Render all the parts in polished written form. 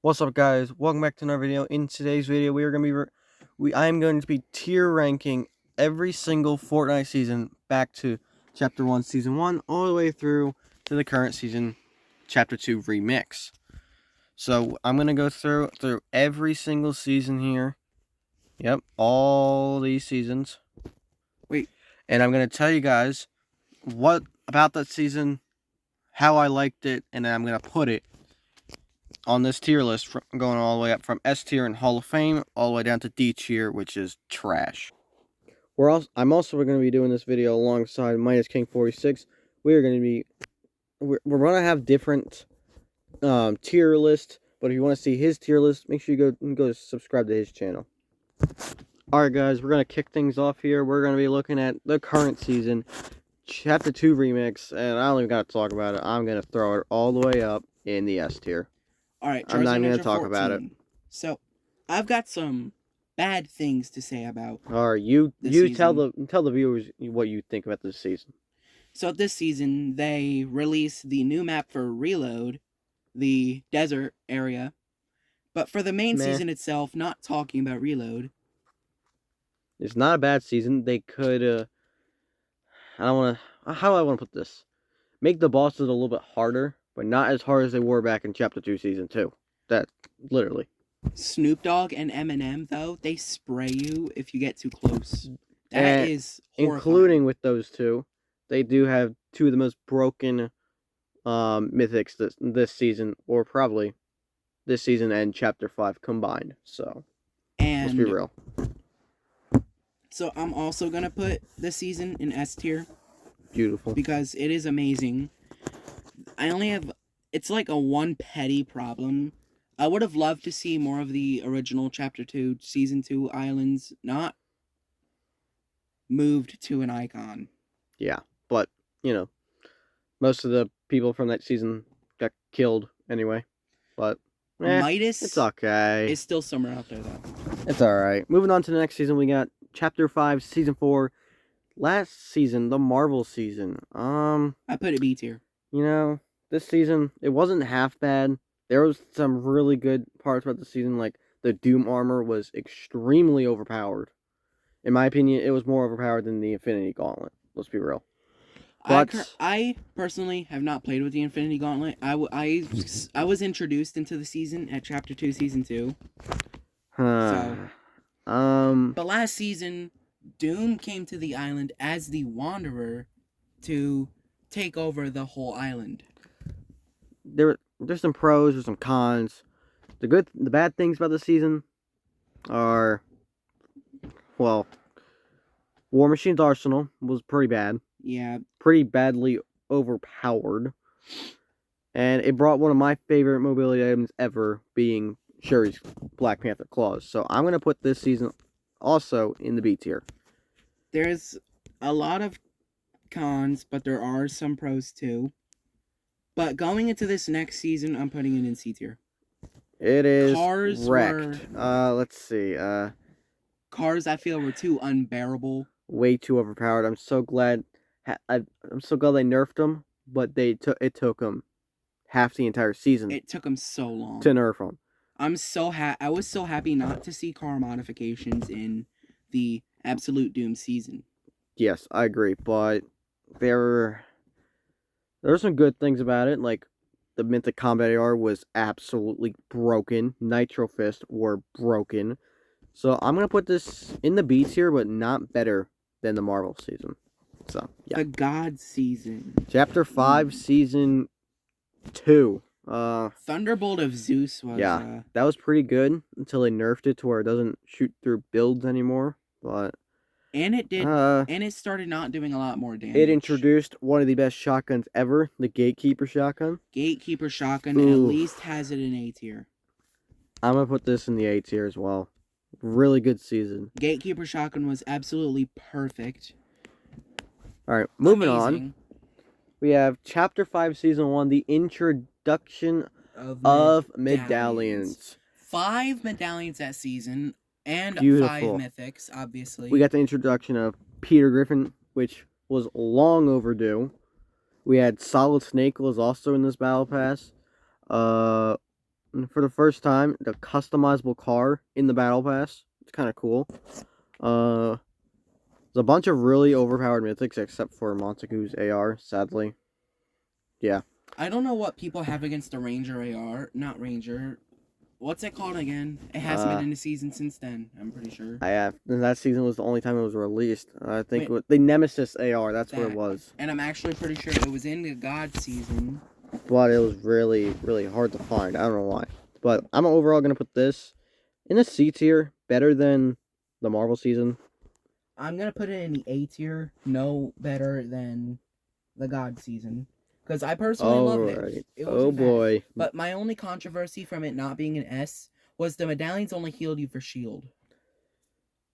What's up, guys? Welcome back to another video. In today's video, I am going to be tier ranking every single Fortnite season back to Chapter 1, Season 1, all the way through to the current season, Chapter 2 Remix. So, I'm going to go through every single season here. Yep, all these seasons. And I'm going to tell you guys what about that season, how I liked it, and then I'm going to put it on this tier list, going all the way up from S tier and Hall of Fame all the way down to D tier, which is trash. I'm also going to be doing this video alongside Minus King 46. We're going to have different tier lists, but if you want to see his tier list, make sure you go subscribe to his channel. Alright, guys, we're going to kick things off here. We're going to be looking at the current season, Chapter 2 Remix, and I don't even got to talk about it. I'm going to throw it all the way up in the S tier. Alright, I'm not going to talk about it. So, I've got some bad things to say about. Alright, you tell the viewers what you think about this season. So this season, they released the new map for Reload, the desert area. But for the main season itself, not talking about Reload. It's not a bad season. They could, how do I want to put this? Make the bosses a little bit harder, but not as hard as they were back in Chapter 2 Season 2. That, literally. Snoop Dogg and Eminem, though, they spray you if you get too close. That is horrifying. Including with those two, they do have two of the most broken mythics this season, or probably this season and Chapter 5 combined. So, let's be real. So I'm also going to put this season in S tier. Beautiful. Because it is amazing. It's like a one petty problem. I would have loved to see more of the original Chapter 2, Season 2 islands not moved to an icon. Yeah, but, most of the people from that season got killed anyway. But, Midas it's okay. It's still somewhere out there, though. It's alright. Moving on to the next season, we got Chapter 5, Season 4. Last season, the Marvel season. I put it B tier. This season, it wasn't half bad. There was some really good parts about the season, like the Doom armor was extremely overpowered. In my opinion, it was more overpowered than the Infinity Gauntlet. Let's be real. But I personally have not played with the Infinity Gauntlet. I was introduced into the season at Chapter 2, Season 2. But last season, Doom came to the island as the Wanderer to take over the whole island. There's some pros, there's some cons. The bad things about the season are, well, War Machine's arsenal was pretty bad. Yeah. Pretty badly overpowered. And it brought one of my favorite mobility items ever, being Shuri's Black Panther claws. So I'm going to put this season also in the B tier. There's a lot of cons, but there are some pros too. But going into this next season, I'm putting it in C tier. It is Cars wrecked. Let's see. Cars, I feel, were too unbearable. Way too overpowered. I'm so glad they nerfed them, but it took them half the entire season. It took them so long to nerf them. I was so happy not to see car modifications in the Absolute Doom season. Yes, I agree, but there are some good things about it, like the Mythic Combat AR was absolutely broken. Nitro Fist were broken. So I'm going to put this in the B tier, but not better than the Marvel season. So, yeah. The God season. Chapter 5, Season 2. Thunderbolt of Zeus was... Yeah, that was pretty good until they nerfed it to where it doesn't shoot through builds anymore. But... And it did, and it started not doing a lot more damage. It introduced one of the best shotguns ever, the Gatekeeper shotgun. Gatekeeper shotgun at least has it in A tier. I'm going to put this in the A tier as well. Really good season. Gatekeeper shotgun was absolutely perfect. Alright, moving on. We have Chapter 5, Season 1, the introduction of medallions. 5 medallions that season. And beautiful. 5 mythics, obviously. We got the introduction of Peter Griffin, which was long overdue. We had Solid Snake was also in this battle pass. for the first time, the customizable car in the battle pass. It's kind of cool. There's a bunch of really overpowered mythics except for Montagu's AR, sadly. Yeah. I don't know what people have against the Ranger AR. Not Ranger. What's it called again? It hasn't been in the season since then, I'm pretty sure. I have. That season was the only time it was released. I think the Nemesis AR, that's what it was. And I'm actually pretty sure it was in the God season. But it was really, really hard to find. I don't know why. But I'm overall going to put this in a C tier, better than the Marvel season. I'm going to put it in the A tier, no better than the God season. Because I personally loved it. Oh boy. But my only controversy from it not being an S was the medallions only healed you for shield.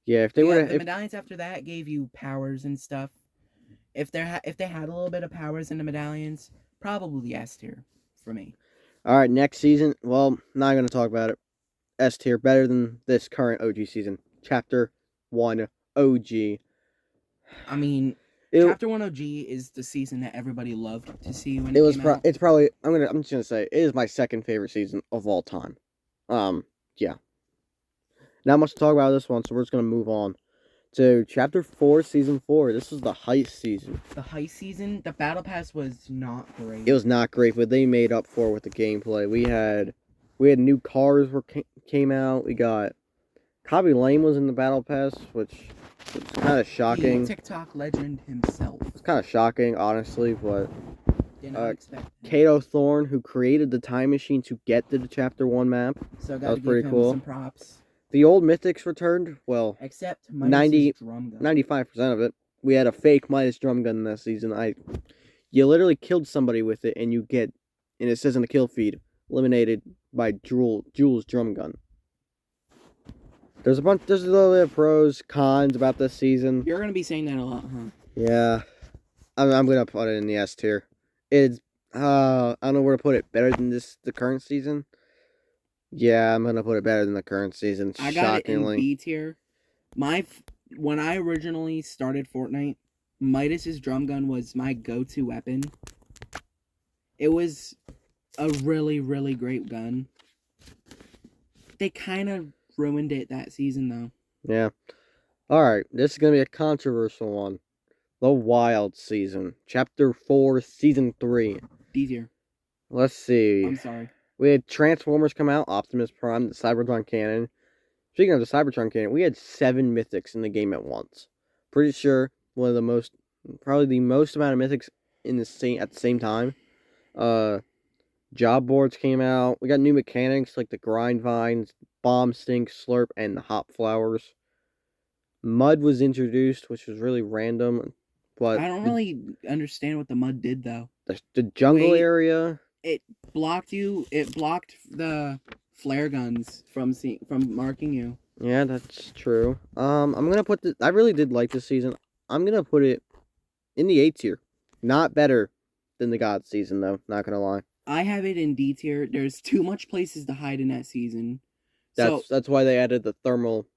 Yeah, if they would have... The medallions after that gave you powers and stuff. If they had a little bit of powers in the medallions, probably S tier for me. Alright, next season. Well, not going to talk about it. S tier, better than this current OG season. Chapter 1 OG. I mean... Chapter 1 OG is the season that everybody loved to see when it came out. It's probably I'm just gonna say it is my second favorite season of all time. Yeah. Not much to talk about this one, so we're just gonna move on to Chapter 4, Season 4. This is the heist season. The heist season, the battle pass was not great. It was not great, but they made up for it with the gameplay. We had new cars came out. We got Cobby Lane was in the battle pass, which was kind of shocking. The TikTok legend himself. It's kind of shocking, honestly, but did not expect Kato Thorne, who created the time machine to get to the Chapter 1 map. So that was pretty cool. Some props. The old mythics returned. Well, except 95% of it. We had a fake Midas drum gun this season. You literally killed somebody with it, and it says in the kill feed, eliminated by Jules drum gun. There's a little bit of pros, cons about this season. You're gonna be saying that a lot, huh? Yeah, I'm gonna put it in the S tier. It's I don't know where to put it. Better than the current season. Yeah, I'm gonna put it better than the current season. I got it in B tier. When I originally started Fortnite, Midas's drum gun was my go-to weapon. It was a really, really great gun. They kind of ruined it that season, though. Yeah. Alright, this is going to be a controversial one. The Wild season. Chapter 4, Season 3. D tier. Let's see. I'm sorry. We had Transformers come out, Optimus Prime, the Cybertron Cannon. Speaking of the Cybertron Cannon, we had 7 mythics in the game at once. Pretty sure probably the most amount of mythics at the same time. Job boards came out. We got new mechanics like the grind vines, bomb stink, slurp, and the hop flowers. Mud was introduced, which was really random, but I don't really understand what the mud did though. The jungle area. It blocked you. It blocked the flare guns from marking you. Yeah, that's true. I'm gonna put this. I really did like this season. I'm gonna put it in the A tier. Not better than the God season though. Not gonna lie. I have it in D tier. There's too much places to hide in that season. That's why they added the thermal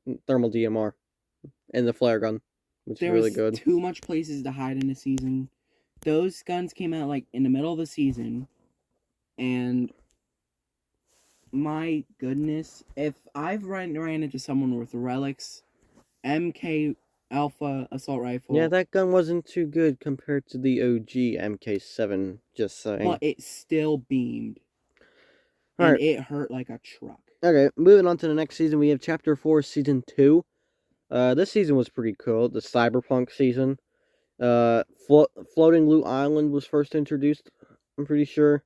DMR and the flare gun, which is really good. Too much places to hide in the season. Those guns came out like in the middle of the season, and my goodness, if I've ran into someone with relics, MK Alpha assault rifle. Yeah, that gun wasn't too good compared to the OG MK7, just saying. But it still beamed. And it hurt like a truck. Okay, moving on to the next season, we have Chapter 4, Season 2. This season was pretty cool. The Cyberpunk season. Floating Loot Island was first introduced, I'm pretty sure.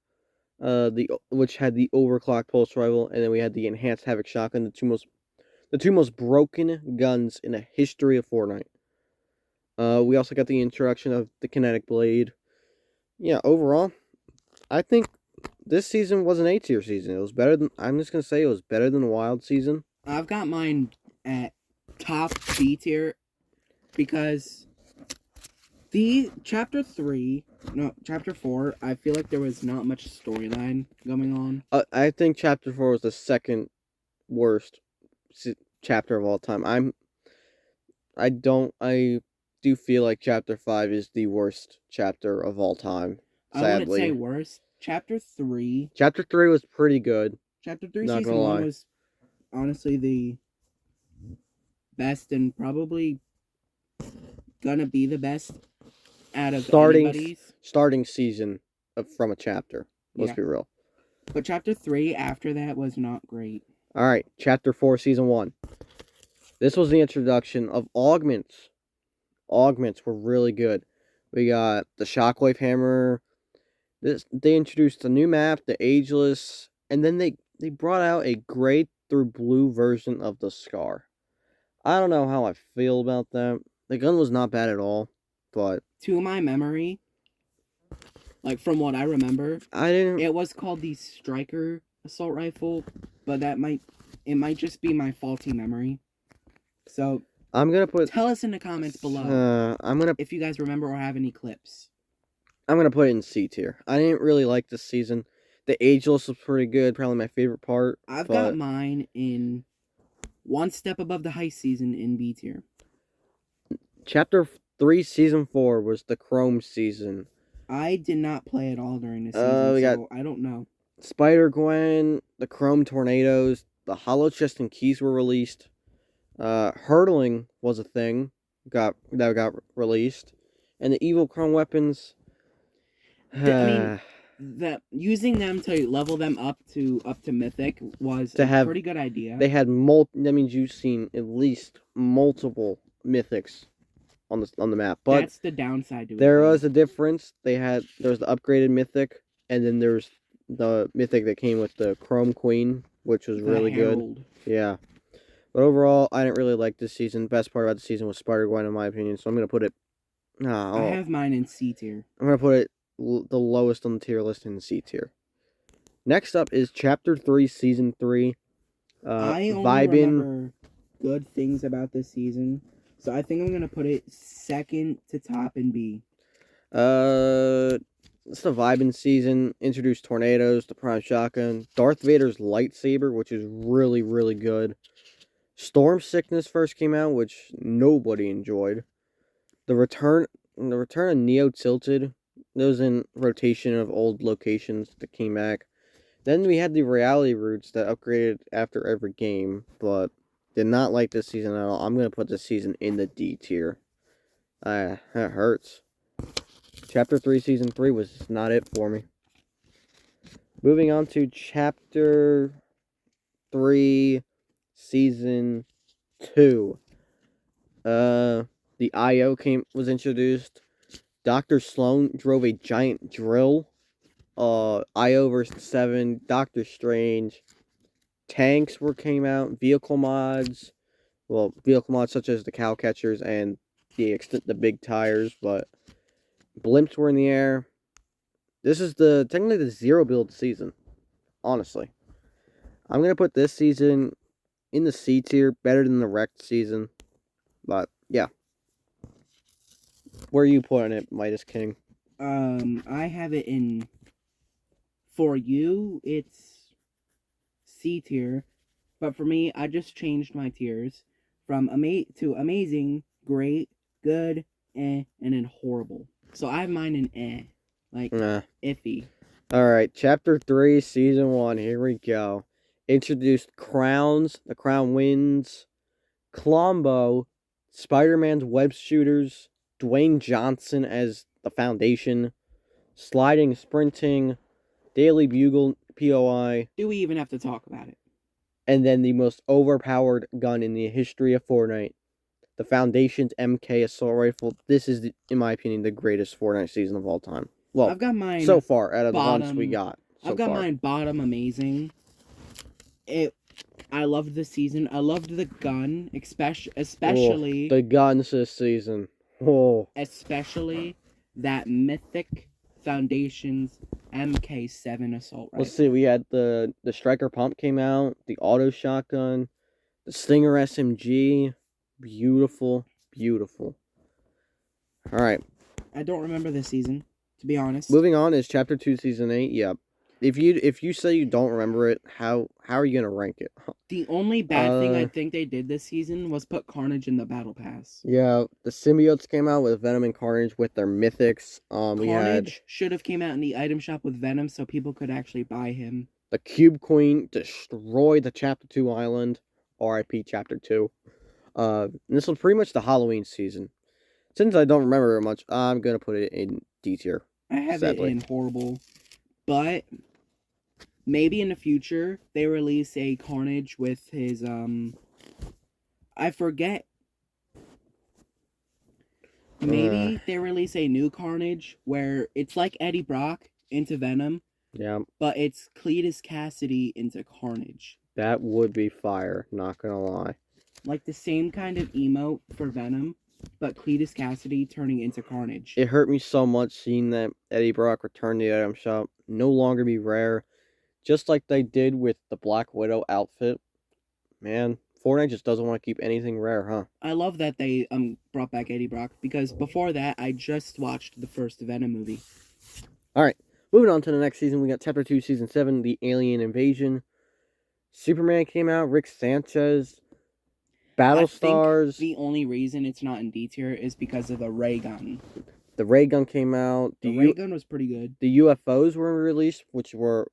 Which had the overclocked pulse rifle, and then we had the enhanced Havoc shotgun, the two most broken guns in the history of Fortnite. We also got the introduction of the kinetic blade. Yeah, overall, I think this season was an A tier season. It was better than I'm just gonna say it was better than the Wild season. I've got mine at top B tier because the Chapter 4, I feel like there was not much storyline going on. I think Chapter 4 was the second worst chapter of all time. I do feel like Chapter 5 is the worst chapter of all time. Sadly. I wouldn't say worst. Chapter 3. Chapter 3 was pretty good. Chapter 3 Not season gonna 1 lie. was honestly the best and probably gonna be the best out of anybody's. Starting season from a chapter. Let's Yeah. be real. But chapter 3 after that was not great. All right, chapter 4, season 1. This was the introduction of augments. Augments were really good. We got the Shockwave Hammer. They introduced a new map, the Ageless, and then they brought out a gray through blue version of the Scar. I don't know how I feel about that. The gun was not bad at all, but To my memory, like from what I remember, it was called the Striker assault rifle, but it might just be my faulty memory. So I'm gonna tell us in the comments below if you guys remember or have any clips. I'm gonna put it in C tier. I didn't really like this season. The Ageless was pretty good, probably my favorite part. I've got mine in one step above the heist season in B tier. Chapter 3, season 4 was the Chrome season. I did not play at all during the season, so I don't know. Spider-Gwen, the Chrome Tornadoes, the Hollow Chest and Keys were released. Hurdling was a thing that got released, and the Evil Chrome weapons. I mean, that using them to level them up to Mythic was a pretty good idea. They had that means you've seen at least multiple Mythics on the map, but that's the downside to it. There was a difference. There's the upgraded Mythic, and then there's the Mythic that came with the Chrome Queen, which was really good. Yeah. But overall, I didn't really like this season. Best part about the season was Spider-Gwen, in my opinion, so I'm going to put it... I have mine in C tier. I'm going to put it the lowest on the tier list in C tier. Next up is Chapter 3, Season 3. I only remember good things about this season, so I think I'm going to put it second to top in B. It's the Vibin season. Introduced Tornadoes, the Prime Shotgun, Darth Vader's lightsaber, which is really, really good. Storm Sickness first came out, which nobody enjoyed. The return of Neo Tilted. Those in rotation of old locations that came back. Then we had the reality roots that upgraded after every game, but did not like this season at all. I'm gonna put this season in the D tier. That hurts. Chapter 3, Season 3 was not it for me. Moving on to Chapter 3, Season 2. The IO was introduced. Dr. Sloan drove a giant drill. IO versus 7. Doctor Strange. Tanks came out. Vehicle mods. Well, vehicle mods such as the cow catchers and the big tires, but blimps were in the air. This is technically the zero build season, honestly. I'm going to put this season in the C tier, better than the wrecked season. But, yeah. Where are you putting it, Midas King? I have it in... For you, it's C tier. But for me, I just changed my tiers from to amazing, great, good, and then horrible. So I have mine in iffy. Alright, Chapter 3, Season 1, here we go. Introduced Crowns, the Crown Wins, Colombo, Spider-Man's Web Shooters, Dwayne Johnson as the Foundation, Sliding Sprinting, Daily Bugle POI. Do we even have to talk about it? And then the most overpowered gun in the history of Fortnite, the Foundation's MK Assault Rifle. This is, in my opinion, the greatest Fortnite season of all time. Well, I've got mine so far out of the ones we got. I've got mine bottom amazing. I loved the season. I loved the gun, especially the guns this season. Oh, especially that mythic Foundation's MK7 assault rifle. Let's see. We had the Striker Pump came out, the Auto Shotgun, the Stinger SMG. Beautiful, beautiful. All right. I don't remember this season, to be honest. Moving on is Chapter 2, Season 8. Yep. if you say you don't remember it, how are you gonna rank it? The only bad thing I think they did this season was put Carnage in the Battle Pass. Yeah, the symbiotes came out with Venom and Carnage with their mythics. We had Carnage should have came out in the item shop with Venom so people could actually buy him. the Cube Queen destroy the Chapter 2 island. R.I.P. Chapter 2. This was pretty much the Halloween season. Since I don't remember it much, I'm gonna put it in D tier. I have sadly. it in horrible, but maybe in the future they release a Carnage with his I forget. Maybe they release a new Carnage where it's like Eddie Brock into Venom, Yeah, but it's Cletus Cassidy into Carnage. that would be fire. Not gonna lie. Like the same kind of emote for Venom, but Cletus Cassidy turning into Carnage. It hurt me so much seeing that Eddie Brock return to the item shop, no longer be rare, just like they did with the Black Widow outfit. Man, Fortnite just doesn't want to keep anything rare, huh? I love that they brought back Eddie Brock because before that I just watched the first Venom movie. Alright, moving on to the next season, we got Chapter 2, Season 7, The Alien Invasion. Superman came out, Rick Sanchez, Battlestars. The only reason it's not in D tier is because of the ray gun. The ray gun came out. The ray gun was pretty good. The UFOs were released, which were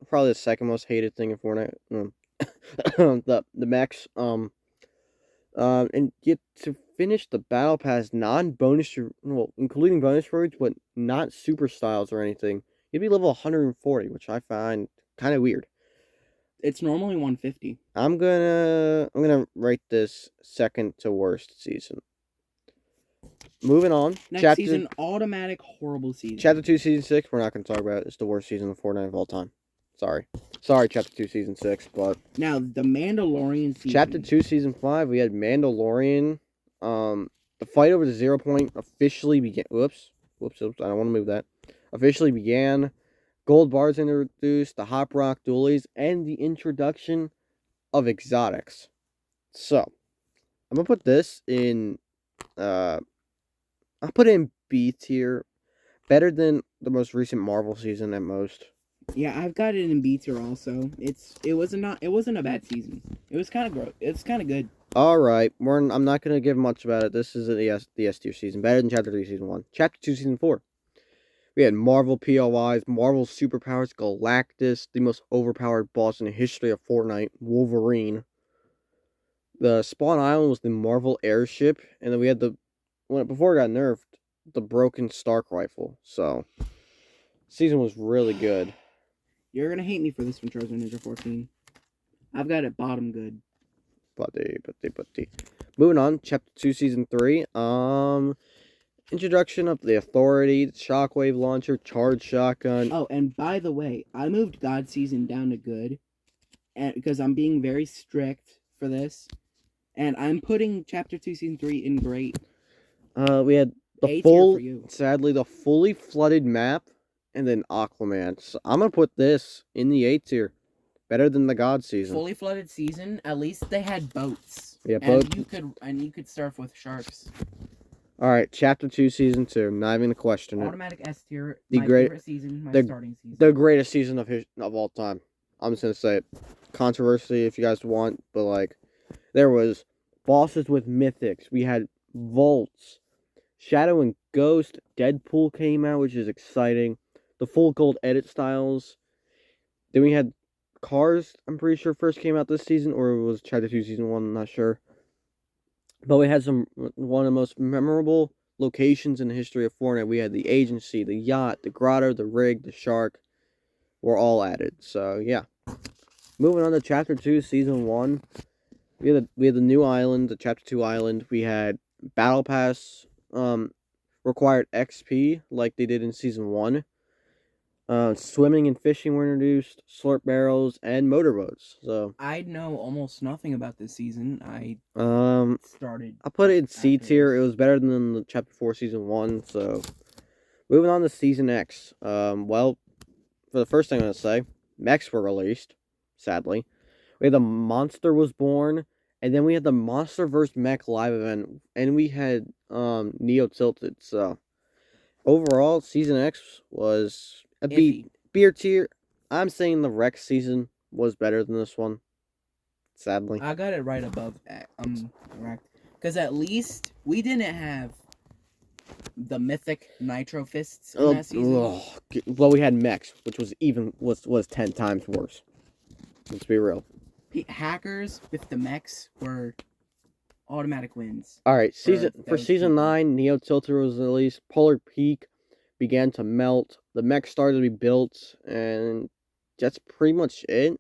probably the second most hated thing in Fortnite. the mechs. And yet to finish the battle pass, non-bonus, well, including bonus roads, but not super styles or anything, you'd be level 140, which I find kind of weird. It's normally 150. I'm gonna rate this second to worst season. Moving on. Next season, automatic horrible season. Chapter 2, Season 6, we're not going to talk about it. It's the worst season of Fortnite of all time. Sorry, Chapter 2, Season 6, but... Now, the Mandalorian season. Chapter 2, Season 5, we had Mandalorian. The fight over the 0 point officially began... Whoops, I don't want to move that. Officially began. Gold bars introduced, the Hop Rock dualies, and the introduction of exotics. So, I'm going to put this in... I'll put it in B tier. Better than the most recent Marvel season at most. Yeah, I've got it in B tier also. It wasn't a bad season. It was kind of gross. It's kind of good. All right, I'm not gonna give much about it. This is the S tier season, better than Chapter 3 Season 1. Chapter 2 Season 4. We had Marvel POIs, Marvel superpowers, Galactus, the most overpowered boss in the history of Fortnite, Wolverine. The spawn island was the Marvel airship, and then we had before it got nerfed, the broken Stark rifle. So, season was really good. You're gonna hate me for this one, Chosen Ninja 14. I've got it bottom good. Buddy. Moving on, Chapter 2, Season 3. Introduction of the Authority, Shockwave Launcher, Charged Shotgun. Oh, and by the way, I moved God Season down to good, and because I'm being very strict for this, and I'm putting Chapter 2, Season 3 in great. We had sadly, the fully flooded map, and then Aquaman. So I'm gonna put this in the A tier. Better than the God season. Fully flooded season. At least they had boats. Yeah, boats. And you could surf with sharks. All right, Chapter 2, Season 2. Not even a question. Automatic S tier. Favorite season. Starting season. The greatest season of all time. I'm just gonna say it. Controversy, if you guys want, but like, there was bosses with mythics. We had vaults. Shadow and Ghost. Deadpool came out, which is exciting. The full gold edit styles. Then we had Cars, I'm pretty sure first came out this season, or it was Chapter 2 Season 1, I'm not sure. But we had one of the most memorable locations in the history of Fortnite. We had the agency, the yacht, the grotto, the rig, the shark, were all added. So yeah. Moving on to Chapter 2 Season 1. We had the new island, the Chapter 2 island. We had Battle Pass, required XP like they did in Season 1. Swimming and fishing were introduced, slurp barrels, and motorboats. So I know almost nothing about this season. I put it in C tier. It was better than the Chapter 4 Season 1. So moving on to Season X. Well, for the first thing I'm gonna say, mechs were released. Sadly, we had the Monster Was Born, and then we had the Monsterverse Mech live event, and we had Neo Tilted. So overall, Season X was a B tier. I'm saying the Rex season was better than this one. Sadly. I got it right above correct. Because at least we didn't have the mythic Nitro Fists in that season. Well, we had mechs, which was 10 times worse. Let's be real. Hackers with the mechs were automatic wins. All right, season people. 9, Neo Tilter was released. Polar Peak began to melt. The mech started to be built, and that's pretty much it.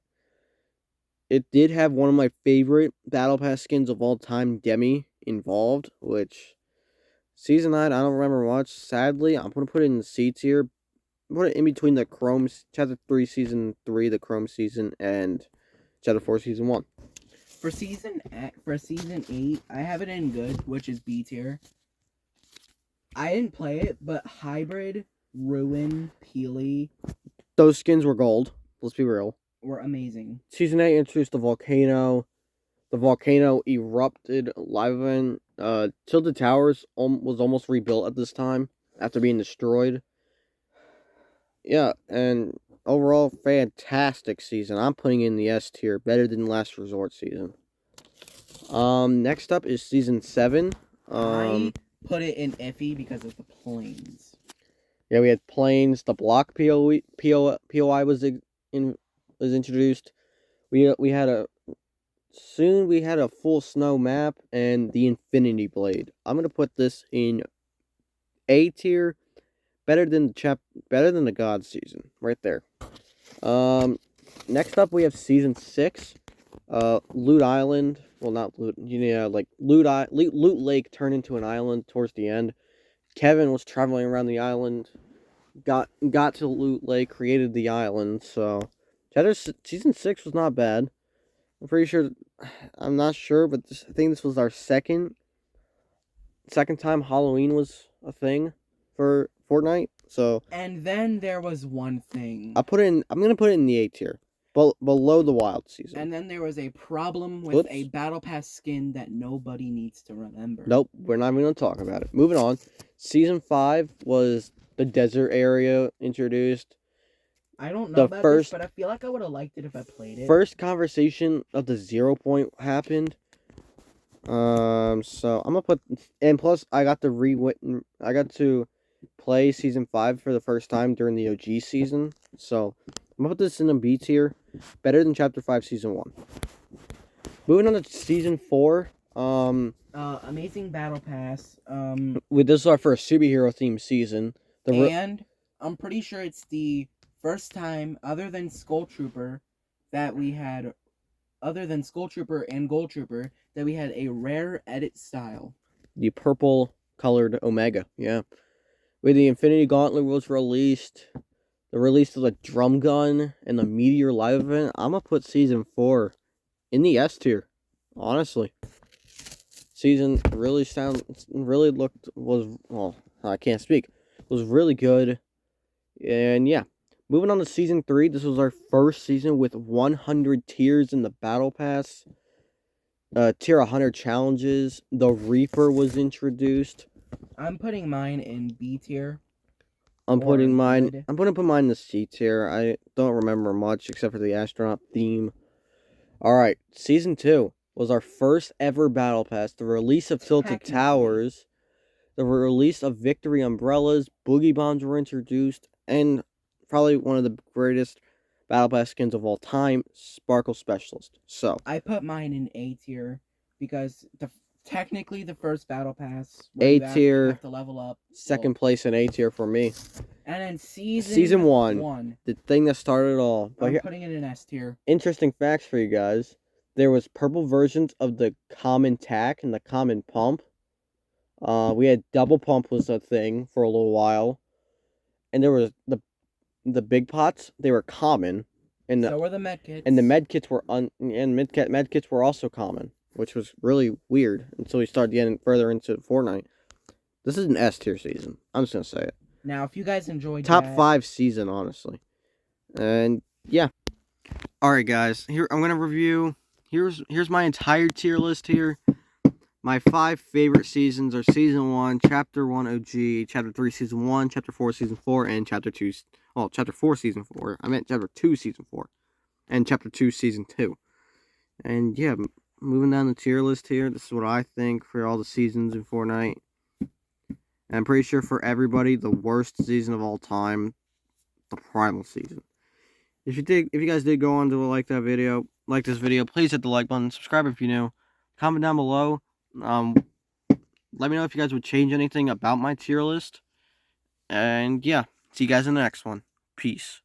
It did have one of my favorite Battle Pass skins of all time, Demi, involved, which Season 9, I don't remember much. Sadly, I'm going to put it in the C tier. Put it in between the Chrome, Chapter 3, Season 3, the Chrome season, and Chapter 4, Season 1. For season 8, I have it in good, which is B tier. I didn't play it, but Hybrid, Ruin, Peely, those skins were gold. Let's be real. Were amazing. Season 8 introduced the volcano. The volcano erupted live event. Tilted Towers was almost rebuilt at this time after being destroyed. Yeah, and overall, fantastic season. I'm putting in the S tier, better than Last Resort season. Next up is season 7. I put it in iffy because of the planes. Yeah, we had planes. The block POI was introduced. We had a full snow map and the Infinity Blade. I'm gonna put this in A tier, better than the God season, right there. Next up we have season 6, Loot Island. Well, not Loot. Like Loot Lake turned into an island towards the end. Kevin was traveling around the island, got to Loot Lake, created the island. So, season 6 was not bad. I'm pretty sure. I'm not sure, but I think this was our second time Halloween was a thing for Fortnite. So. And then there was one thing. I'm gonna put it in the A tier, below the Wild season. And then there was a problem with a Battle Pass skin that nobody needs to remember. Nope, we're not even gonna talk about it. Moving on. Season 5 was the desert area introduced. I don't know about this, but I feel like I would have liked it if I played it. First conversation of the 0 point happened. So I'm gonna put, and plus I got to play season 5 for the first time during the OG season. So I'm gonna put this in a B tier, better than Chapter 5 season 1. Moving on to season 4. Amazing Battle Pass. This is our first superhero themed season. And I'm pretty sure it's the first time, other than Skull Trooper, that we had, other than Skull Trooper and Gold Trooper, that we had a rare edit style. The purple colored Omega, yeah. With the Infinity Gauntlet was released, the release of the drum gun and the Meteor live event, I'm gonna put season 4 in the S tier, honestly. Season I can't speak. Was really good. And yeah. Moving on to season 3, this was our first season with 100 tiers in the Battle Pass. Tier 100 challenges. The Reaper was introduced. I'm putting mine in B tier. I'm gonna put mine in the C tier. I don't remember much except for the astronaut theme. Alright, season 2 was our first ever Battle Pass. The release of Tilted Towers. The release of Victory Umbrellas. Boogie Bombs were introduced. And probably one of the greatest Battle Pass skins of all time, Sparkle Specialist. So I put mine in A tier because technically the first Battle Pass, A tier, have to level up. Second place in A tier for me. And then season 1, the thing that started it all. I'm putting it in S tier. Interesting facts for you guys. There was purple versions of the common tack and the common pump. We had double pump was a thing for a little while, and there was the big pots. They were common, and so were the med kits. And the med kits were med kits were also common, which was really weird until we started getting further into Fortnite. This is an S tier season. I'm just gonna say it. Now, if you guys enjoyed top 5 season, honestly, and yeah. All right, guys. Here I'm gonna review. Here's my entire tier list here. My 5 favorite seasons are Season 1, Chapter 1 OG, Chapter 3 Season 1, Chapter 4 Season 4, and Chapter 2 Well, Chapter 4, Season 4. I meant Chapter 2, Season 4. And Chapter 2, Season 2. And yeah, moving down the tier list here, this is what I think for all the seasons in Fortnite. And I'm pretty sure for everybody, the worst season of all time, the Primal season. If you guys did go on to like this video, please hit the like button, subscribe if you're new, comment down below. Let me know if you guys would change anything about my tier list. And yeah, see you guys in the next one. Peace.